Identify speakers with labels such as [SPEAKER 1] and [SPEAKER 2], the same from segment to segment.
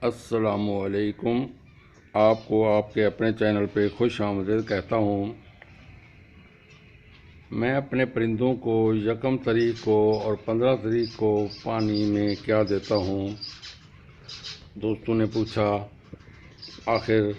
[SPEAKER 1] السلام علیکم۔ آپ کو آپ کے اپنے چینل پہ خوش آمدید کہتا ہوں۔ میں اپنے پرندوں کو 1 کو اور 15 کو پانی میں کیا دیتا ہوں۔ دوستوں نے پوچھا آخر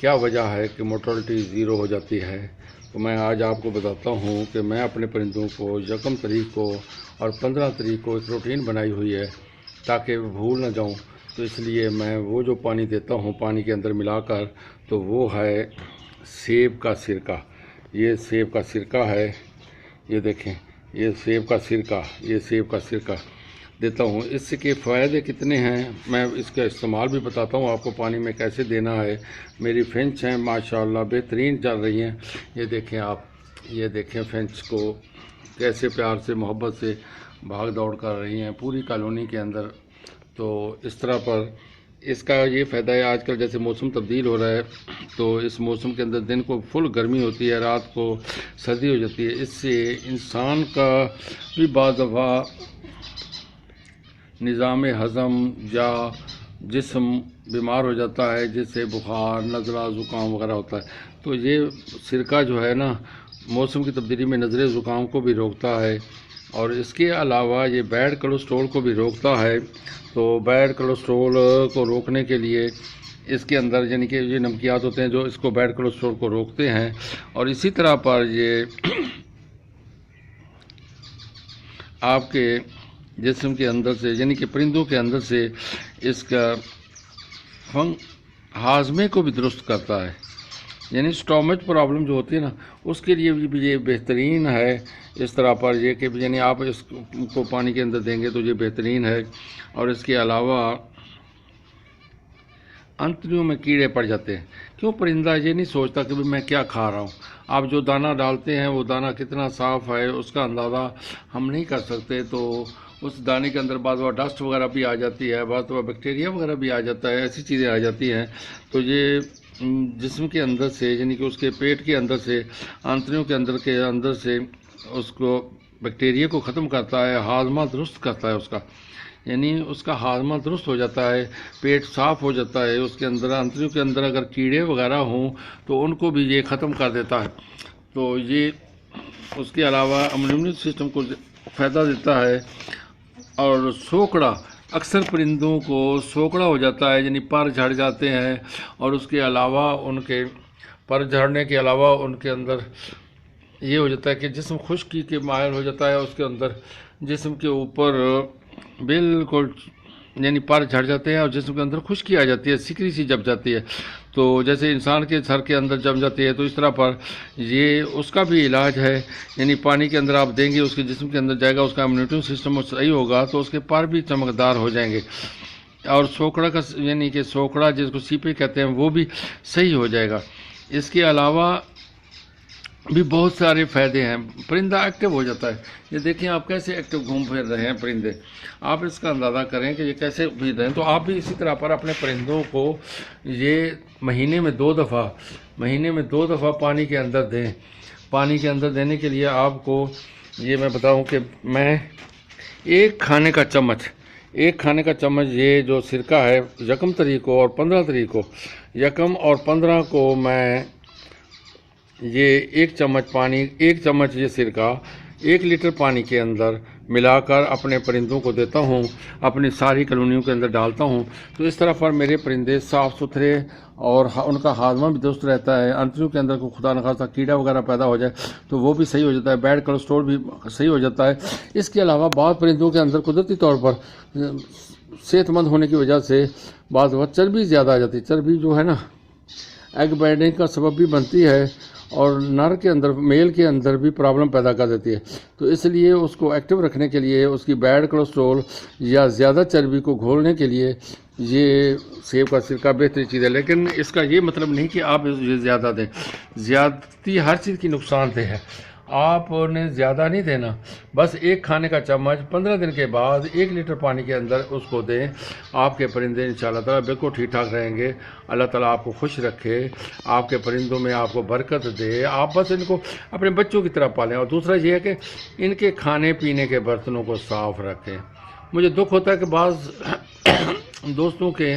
[SPEAKER 1] کیا وجہ ہے کہ مورٹلٹی 0 ہو جاتی ہے، تو میں آج آپ کو بتاتا ہوں کہ میں اپنے پرندوں کو 1 کو اور 15 کو ایک روٹین بنائی ہوئی ہے تاکہ بھول نہ جاؤں۔ تو اس لیے میں وہ جو پانی دیتا ہوں پانی کے اندر ملا کر، تو وہ ہے سیب کا سرکہ۔ یہ سیب کا سرکہ ہے، یہ دیکھیں، یہ سیب کا سرکہ دیتا ہوں۔ اس کے فائدے کتنے ہیں میں اس کا استعمال بھی بتاتا ہوں آپ کو، پانی میں کیسے دینا ہے۔ میری فنچ ہیں ماشاءاللہ بہترین چل رہی ہیں، یہ دیکھیں آپ، یہ دیکھیں فنچ کو کیسے پیار سے محبت سے بھاگ دوڑ کر رہی ہیں پوری کالونی کے اندر۔ تو اس طرح پر اس کا یہ فائدہ ہے، آج کل جیسے موسم تبدیل ہو رہا ہے تو اس موسم کے اندر دن کو فل گرمی ہوتی ہے، رات کو سردی ہو جاتی ہے۔ اس سے انسان کا بھی بعض دفعہ نظام ہضم یا جسم بیمار ہو جاتا ہے، جس سے بخار، نزلہ، زکام وغیرہ ہوتا ہے۔ تو یہ سرکہ جو ہے نا موسم کی تبدیلی میں نزلے زکام کو بھی روکتا ہے، اور اس کے علاوہ یہ بیڈ کولیسٹرول کو بھی روکتا ہے۔ تو بیڈ کولیسٹرول کو روکنے کے لیے اس کے اندر یعنی کہ یہ نمکیات ہوتے ہیں جو اس کو بیڈ کولیسٹرول کو روکتے ہیں، اور اسی طرح پر یہ آپ کے جسم کے اندر سے یعنی کہ پرندوں کے اندر سے اس کا ہاضمے کو بھی درست کرتا ہے، یعنی اسٹومچ پرابلم جو ہوتی ہے نا اس کے لیے بھی یہ بہترین ہے۔ اس طرح پر یہ کہ یعنی آپ اس کو پانی کے اندر دیں گے تو یہ بہترین ہے۔ اور اس کے علاوہ انتڑیوں میں کیڑے پڑ جاتے ہیں، کیوں پرندہ یہ نہیں سوچتا کہ میں کیا کھا رہا ہوں۔ آپ جو دانہ ڈالتے ہیں وہ دانہ کتنا صاف ہے اس کا اندازہ ہم نہیں کر سکتے، تو اس دانے کے اندر بعض بار ڈسٹ وغیرہ بھی آ جاتی ہے، بعض بار بیکٹیریا وغیرہ بھی آ جاتا ہے، ایسی چیزیں آ جاتی ہیں۔ تو یہ جسم کے اندر سے یعنی کہ اس کے پیٹ کے اندر سے آنتڑیوں کے اندر سے اس کو بیکٹیریا کو ختم کرتا ہے، ہاضمہ درست کرتا ہے اس کا، یعنی اس کا ہاضمہ درست ہو جاتا ہے، پیٹ صاف ہو جاتا ہے۔ اس کے اندر آنتڑیوں کے اندر اگر کیڑے وغیرہ ہوں تو ان کو بھی یہ ختم کر دیتا ہے۔ تو یہ اس کے علاوہ امیونٹی سسٹم کو فائدہ دیتا ہے۔ اور سوکڑا، اکثر پرندوں کو سوکڑا ہو جاتا ہے، یعنی پر جھڑ جاتے ہیں، اور اس کے علاوہ ان کے پر جھڑنے کے علاوہ ان کے اندر یہ ہو جاتا ہے کہ جسم خشکی کے مائل ہو جاتا ہے، اس کے اندر جسم کے اوپر بالکل یعنی پر جھڑ جاتے ہیں اور جسم کے اندر خشکی آ جاتی ہے، سکری سی جم جاتی ہے، تو جیسے انسان کے سر کے اندر جم جاتی ہے، تو اس طرح پر یہ اس کا بھی علاج ہے۔ یعنی پانی کے اندر آپ دیں گے، اس کے جسم کے اندر جائے گا، اس کا امیونٹی سسٹم صحیح ہوگا تو اس کے پر بھی چمکدار ہو جائیں گے، اور سوکڑا کا یعنی کہ سوکڑا جس کو سیپے کہتے ہیں وہ بھی صحیح ہو جائے گا۔ اس کے علاوہ بھی بہت سارے فائدے ہیں، پرندہ ایکٹیو ہو جاتا ہے۔ یہ دیکھیں آپ کیسے ایکٹیو گھوم پھر رہے ہیں پرندے، آپ اس کا اندازہ کریں کہ یہ کیسے پھر رہے ہیں۔ تو آپ بھی اسی طرح پر اپنے پرندوں کو یہ مہینے میں 2 دفعہ پانی کے اندر دیں۔ پانی کے اندر دینے کے لیے آپ کو یہ میں بتاؤں کہ میں ایک کھانے کا چمچ یہ جو سرکہ ہے 1 کو اور 15 کو، 1 اور 15 کو میں یہ 1 چمچ یہ سرکہ 1 لیٹر پانی کے اندر ملا کر اپنے پرندوں کو دیتا ہوں، اپنی ساری کالونیوں کے اندر ڈالتا ہوں۔ تو اس طرح پر میرے پرندے صاف ستھرے اور ان کا ہاضمہ بھی درست رہتا ہے۔ انتڑیوں کے اندر کوئی خدا نخواستہ کیڑا وغیرہ پیدا ہو جائے تو وہ بھی صحیح ہو جاتا ہے، بیڈ کولیسٹرول بھی صحیح ہو جاتا ہے۔ اس کے علاوہ بعض پرندوں کے اندر قدرتی طور پر صحت مند ہونے کی وجہ سے بعض وقت چربی زیادہ آ جاتی ہے۔ چربی جو ہے نا ایگ بیڈنگ کا سبب بھی بنتی ہے، اور نر کے اندر میل کے اندر بھی پرابلم پیدا کر دیتی ہے۔ تو اس لیے اس کو ایکٹیو رکھنے کے لیے، اس کی بیڈ کولیسٹرول یا زیادہ چربی کو گھولنے کے لیے یہ سیب کا سرکہ بہترین چیز ہے۔ لیکن اس کا یہ مطلب نہیں کہ آپ یہ زیادہ دیں، زیادتی ہر چیز کی نقصان دہ ہے، آپ نے زیادہ نہیں دینا، بس 1 کھانے کا چمچ 15 دن کے بعد 1 لیٹر پانی کے اندر اس کو دیں۔ آپ کے پرندے انشاءاللہ تعالیٰ بالکل ٹھیک ٹھاک رہیں گے۔ اللہ تعالیٰ آپ کو خوش رکھے، آپ کے پرندوں میں آپ کو برکت دے، آپ بس ان کو اپنے بچوں کی طرح پالیں۔ اور دوسرا یہ ہے کہ ان کے کھانے پینے کے برتنوں کو صاف رکھیں۔ مجھے دکھ ہوتا ہے کہ بعض دوستوں کے